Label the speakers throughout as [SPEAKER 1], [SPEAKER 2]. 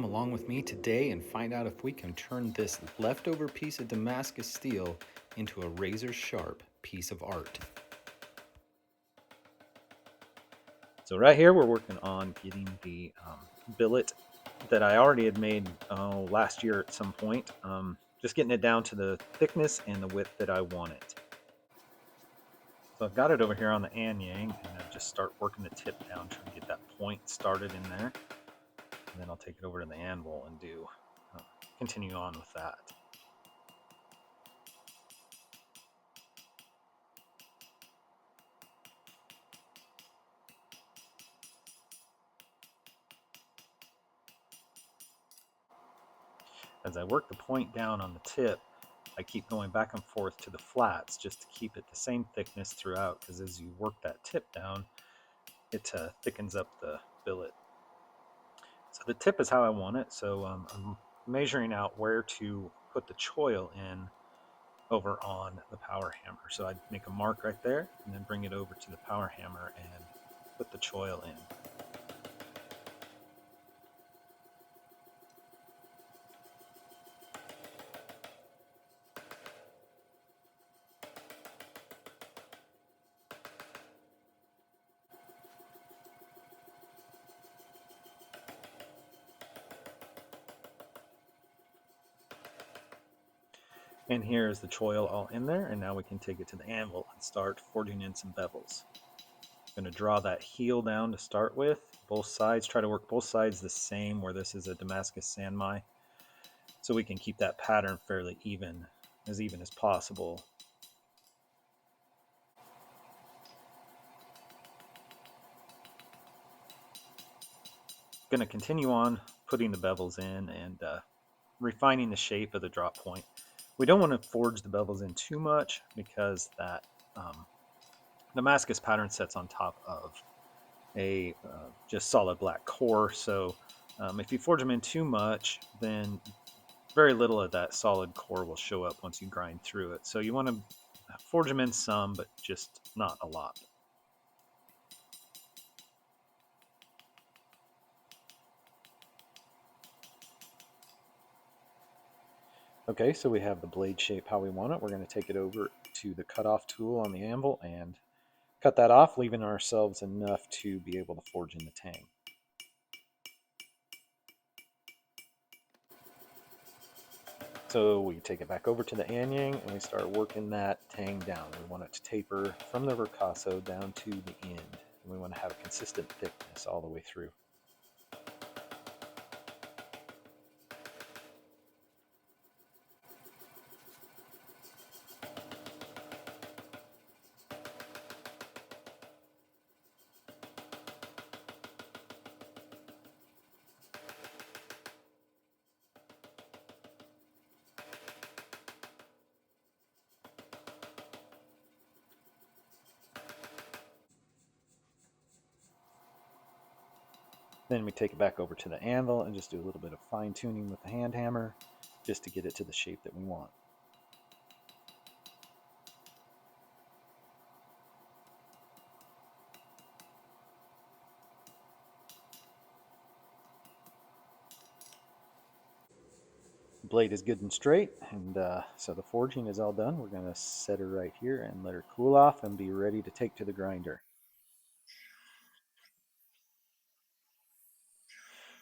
[SPEAKER 1] along with me today and find out if we can turn this leftover piece of Damascus steel into a razor sharp piece of art. So right here we're working on getting the billet that I already had made last year at some point. Just getting it down to the thickness and the width that I want it. So I've got it over here on the anyang, and I just start working the tip down, trying to get that point started in there. And then I'll take it over to the anvil and continue on with that. As I work the point down on the tip, I keep going back and forth to the flats just to keep it the same thickness throughout, because as you work that tip down, it thickens up the billet. So the tip is how I want it, so I'm measuring out where to put the choil in over on the power hammer. So I'd make a mark right there and then bring it over to the power hammer and put the choil in. And here is the choil all in there, and now we can take it to the anvil and start forging in some bevels. I'm going to draw that heel down to start with, both sides, try to work both sides the same where this is a Damascus San Mai, so we can keep that pattern fairly even as possible. Going to continue on putting the bevels in and refining the shape of the drop point. We don't want to forge the bevels in too much because that Damascus pattern sets on top of a just solid black core. So if you forge them in too much, then very little of that solid core will show up once you grind through it. So you want to forge them in some, but just not a lot. Okay, so we have the blade shape how we want it. We're going to take it over to the cutoff tool on the anvil and cut that off, leaving ourselves enough to be able to forge in the tang. So we take it back over to the anyang and we start working that tang down. We want it to taper from the ricasso down to the end. And we want to have a consistent thickness all the way through. Then we take it back over to the anvil and just do a little bit of fine tuning with the hand hammer just to get it to the shape that we want. Blade is good and straight, and so the forging is all done. We're going to set her right here and let her cool off and be ready to take to the grinder.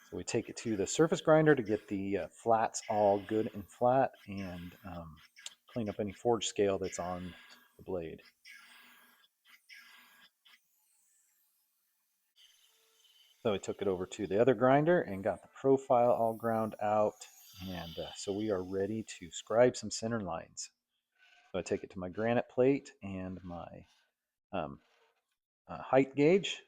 [SPEAKER 1] So we take it to the surface grinder to get the flats all good and flat and clean up any forge scale that's on the blade. So we took it over to the other grinder and got the profile all ground out, and so we are ready to scribe some center lines. So I take it to my granite plate and my height gauge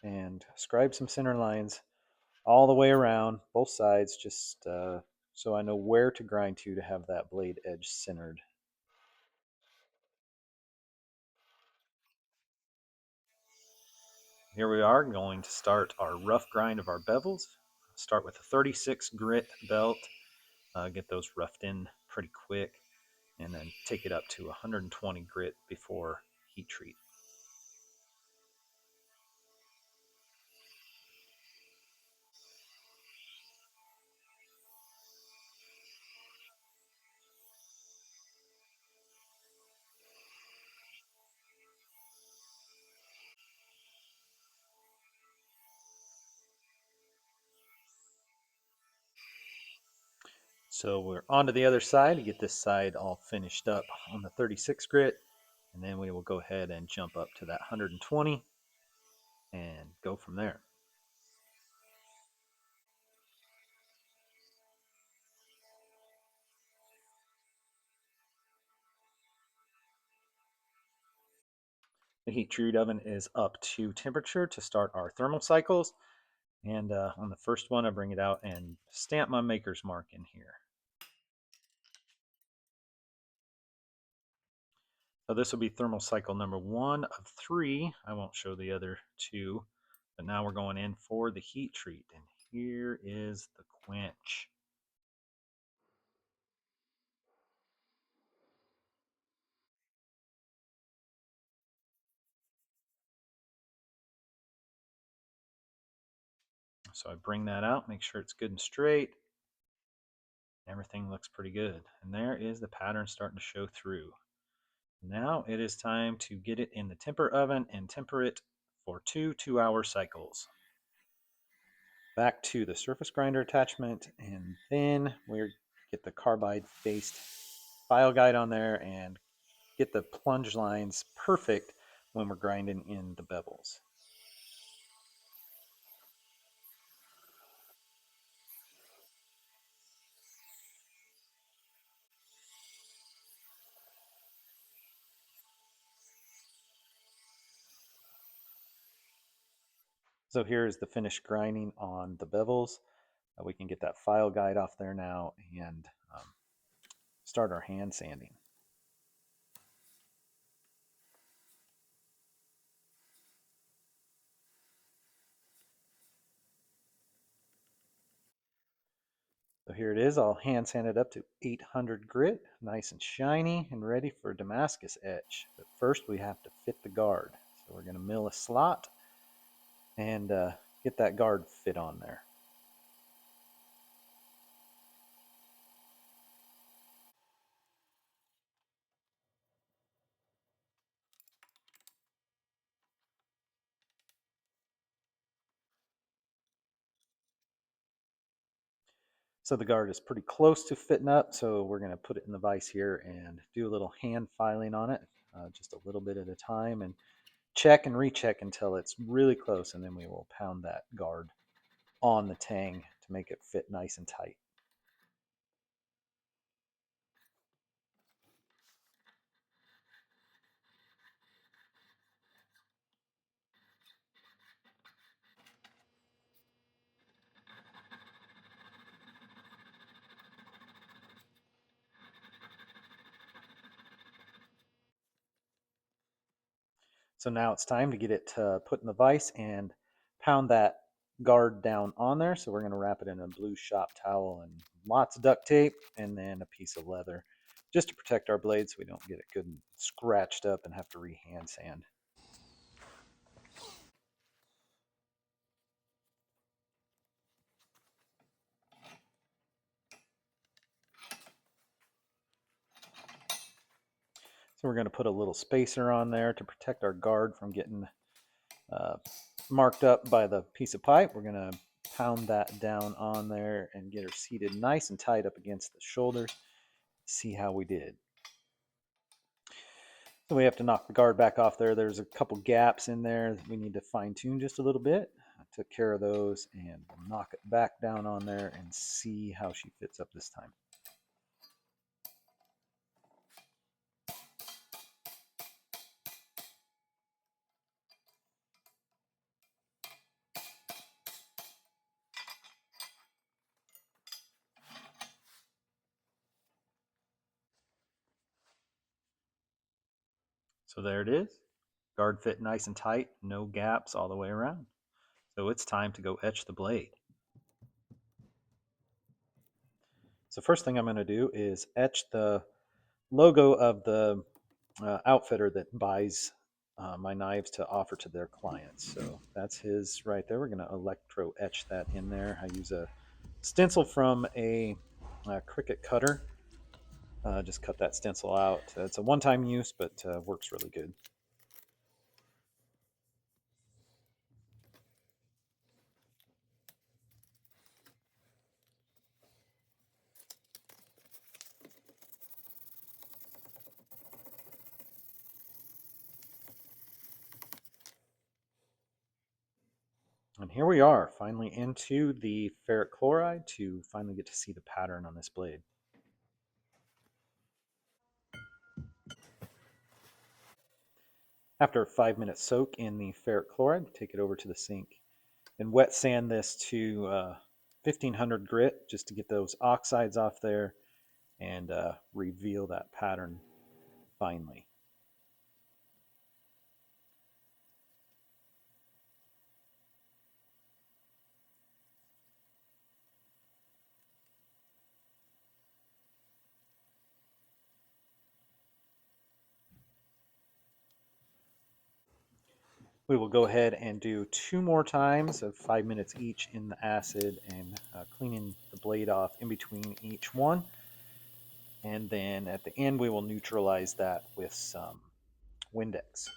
[SPEAKER 1] and scribe some center lines all the way around both sides, just so I know where to grind to have that blade edge centered. Here we are going to start our rough grind of our bevels. Start with a 36 grit belt, get those roughed in pretty quick, and then take it up to 120 grit before heat treat. So we're on to the other side to get this side all finished up on the 36 grit. And then we will go ahead and jump up to that 120 and go from there. The heat treat oven is up to temperature to start our thermal cycles. And on the first one, I bring it out and stamp my maker's mark in here. So this will be thermal cycle number 1 of 3. I won't show the other 2, but now we're going in for the heat treat. And here is the quench. So I bring that out, make sure it's good and straight. Everything looks pretty good. And there is the pattern starting to show through. Now it is time to get it in the temper oven and temper it for 2 2-hour cycles. Back to the surface grinder attachment, and then we get the carbide based file guide on there and get the plunge lines perfect when we're grinding in the bevels. So here's the finished grinding on the bevels. We can get that file guide off there now and start our hand sanding. So here it is, all hand sanded up to 800 grit, nice and shiny and ready for Damascus etch. But first we have to fit the guard. So we're going to mill a slot and get that guard fit on there. So the guard is pretty close to fitting up, so we're going to put it in the vise here and do a little hand filing on it, just a little bit at a time, and check and recheck until it's really close, and then we will pound that guard on the tang to make it fit nice and tight. So now it's time to get it put in the vise and pound that guard down on there. So we're going to wrap it in a blue shop towel and lots of duct tape and then a piece of leather just to protect our blade so we don't get it good and scratched up and have to re-hand sand. So we're going to put a little spacer on there to protect our guard from getting marked up by the piece of pipe. We're going to pound that down on there and get her seated nice and tight up against the shoulders. See how we did. So we have to knock the guard back off there. There's a couple gaps in there that we need to fine tune just a little bit. I took care of those and we'll knock it back down on there and see how she fits up this time. So there it is. Guard fit nice and tight, no gaps all the way around. So it's time to go etch the blade. So first thing I'm going to do is etch the logo of the outfitter that buys my knives to offer to their clients. So that's his right there. We're going to electro etch that in there. I use a stencil from a Cricut cutter. Just cut that stencil out. It's a one-time use, but works really good. And here we are, finally into the ferric chloride to finally get to see the pattern on this blade. After a 5-minute soak in the ferric chloride, take it over to the sink and wet sand this to 1500 grit just to get those oxides off there and reveal that pattern finely. We will go ahead and do 2 more times of 5 minutes each in the acid and cleaning the blade off in between each one. And then at the end, we will neutralize that with some Windex.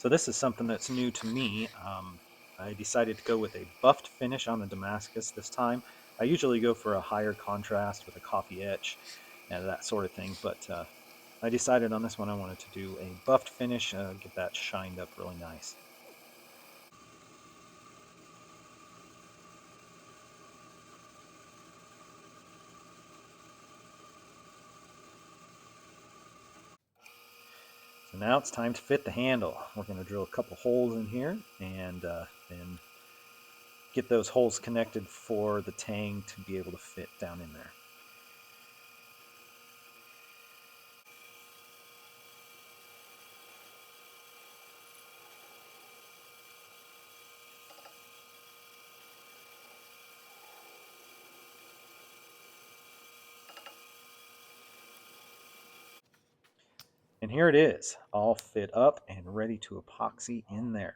[SPEAKER 1] So this is something that's new to me. I decided to go with a buffed finish on the Damascus this time. I usually go for a higher contrast with a coffee etch and that sort of thing, but I decided on this one I wanted to do a buffed finish, get that shined up really nice. So now it's time to fit the handle. We're going to drill a couple holes in here and then get those holes connected for the tang to be able to fit down in there. And here it is, all fit up and ready to epoxy in there.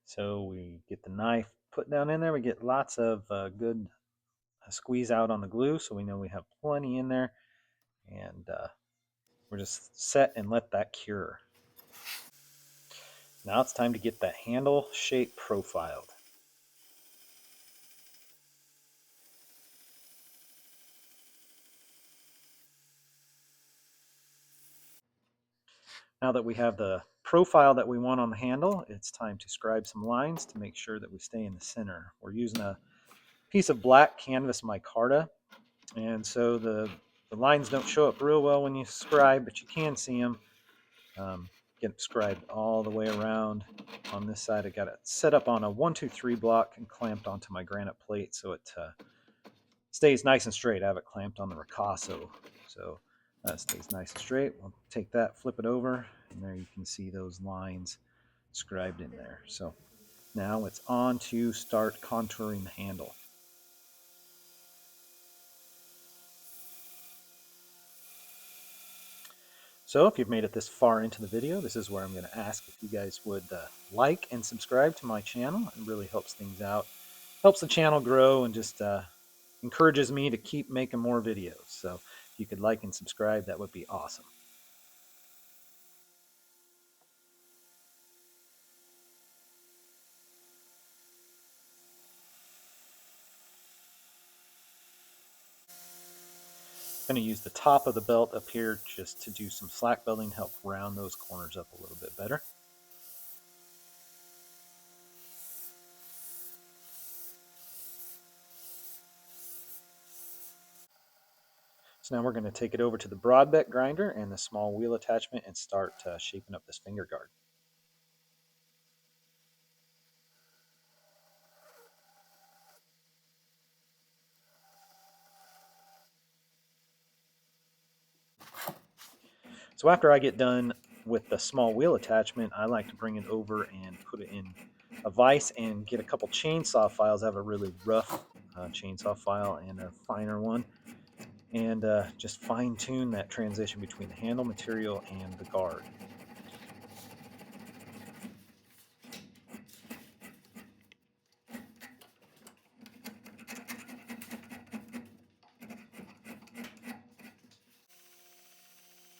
[SPEAKER 1] So we get the knife put down in there. We get lots of good squeeze out on the glue, so we know we have plenty in there. And we're just set and let that cure. Now it's time to get that handle shape profiled. Now that we have the profile that we want on the handle, it's time to scribe some lines to make sure that we stay in the center. We're using a piece of black canvas micarta, and so the lines don't show up real well when you scribe, but you can see them. Get it scribed all the way around. On this side, I got it set up on a 1-2-3 block and clamped onto my granite plate so it stays nice and straight. I have it clamped on the ricasso, so that stays nice and straight. We'll take that, flip it over, and there you can see those lines scribed in there. So now it's on to start contouring the handle. So if you've made it this far into the video, this is where I'm going to ask if you guys would like and subscribe to my channel. It really helps things out, helps the channel grow, and just encourages me to keep making more videos. So if you could like and subscribe, that would be awesome. I'm going to use the top of the belt up here just to do some slack belting, help round those corners up a little bit better. So now we're going to take it over to the broad bed grinder and the small wheel attachment and start shaping up this finger guard. So after I get done with the small wheel attachment, I like to bring it over and put it in a vise and get a couple chainsaw files. I have a really rough chainsaw file and a finer one, and just fine tune that transition between the handle material and the guard.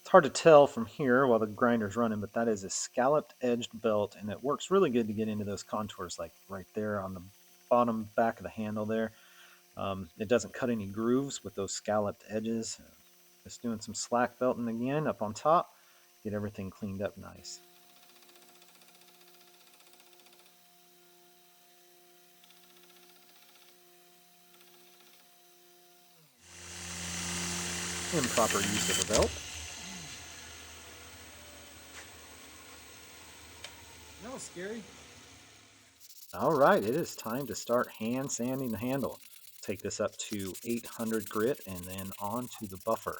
[SPEAKER 1] It's hard to tell from here while the grinder's running, but that is a scalloped edged belt, and it works really good to get into those contours, like right there on the bottom back of the handle there. It doesn't cut any grooves with those scalloped edges. Just doing some slack belting again up on top, get everything cleaned up nice. Improper use of the belt.
[SPEAKER 2] That was scary.
[SPEAKER 1] All right, it is time to start hand sanding the handle. Take this up to 800 grit and then on to the buffer.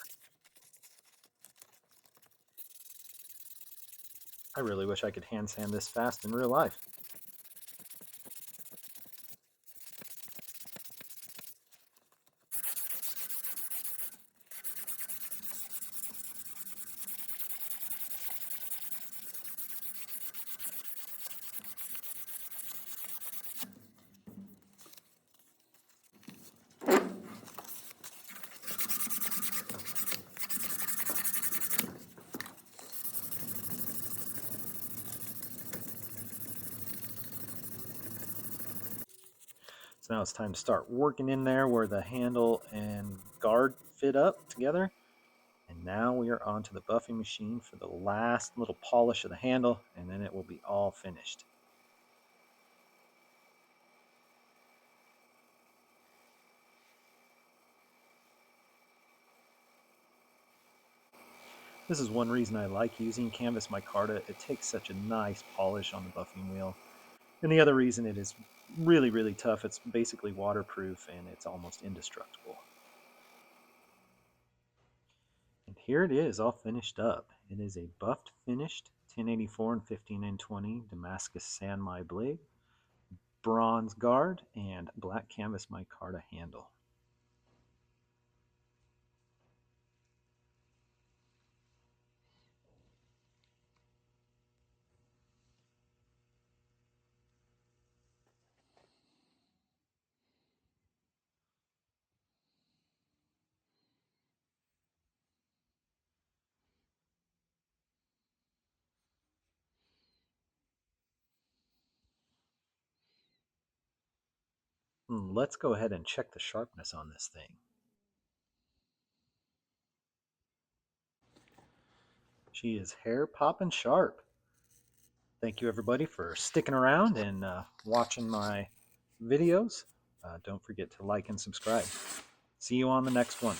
[SPEAKER 1] I really wish I could hand sand this fast in real life. So now it's time to start working in there where the handle and guard fit up together. And now we are onto the buffing machine for the last little polish of the handle, and then it will be all finished. This is one reason I like using canvas micarta. It takes such a nice polish on the buffing wheel. And the other reason it is really, really tough, it's basically waterproof and it's almost indestructible. And here it is, all finished up. It is a buffed, finished 1084 and 15N20 Damascus San Mai blade, bronze guard, and black canvas micarta handle. Let's go ahead and check the sharpness on this thing. She is hair popping sharp. Thank you everybody for sticking around and watching my videos. Don't forget to like and subscribe. See you on the next one.